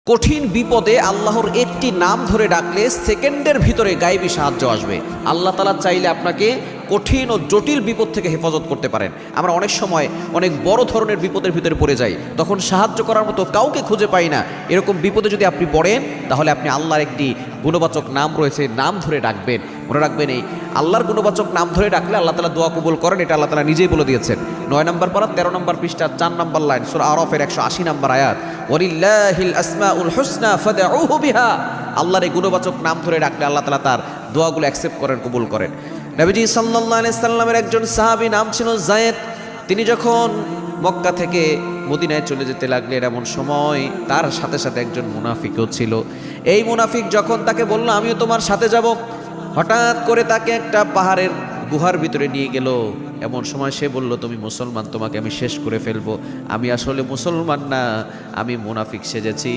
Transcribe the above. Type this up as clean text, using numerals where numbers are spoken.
কঠিন বিপদে আল্লাহর একটি নাম ধরে ডাকলে সেকেন্ডের ভিতরে গায়েবী সাহায্য আসবে। আল্লাহ তাআলা চাইলে আপনাকে কঠিন ও জটিল বিপদ থেকে হেফাজত করতে পারেন। আমরা অনেক সময় অনেক বড় ধরনের বিপদের ভিতরে পড়ে যাই, তখন সাহায্য করার মতো কাউকে খুঁজে পাই না। এরকম বিপদে যদি আপনি পড়েন, তাহলে আপনি আল্লাহর একটি গুণবাচক নাম রয়েছে, নাম ধরে ডাকবেন। মনে রাখবেন, এই আল্লাহর গুণবাচক নাম ধরে ডাকলে আল্লাহ তাআলা দোয়া কবুল করেন। এটা আল্লাহ তাআলা নিজেই বলে দিয়েছেন। 9 নম্বর পারা 13 নম্বর পৃষ্ঠা 4 নম্বর লাইন, সূরা আরাফের 180 নম্বর আয়াত, ওয়ালিল্লাহিল আসমাউল হুসনা ফাদউহু বিহা। আল্লাহর এই গুণবাচক নাম ধরে ডাকলে আল্লাহ তাআলা তার দোয়াগুলো অ্যাকসেপ্ট করেন, কবুল করেন। নবীজি সাল্লাল্লাহু আলাইহি সাল্লামের একজন সাহাবী, নাম ছিল যায়েদ। তিনি যখন মক্কা থেকে মদিনায় চলে যেতে লাগলেন, এমন সময় তার সাথে সাথে একজন মুনাফিকও ছিল। এই মুনাফিক যখন তাকে বলল আমিও তোমার সাথে যাব, হঠাৎ করে তাকে একটা পাহাড়ের গুহার ভিতরে নিয়ে গেল। এমন সময় সে বলল, তুমি মুসলমান, তোমাকে আমি শেষ করে ফেলবো। আমি আসলে মুসলমান না, আমি মুনাফিক সেজেছি।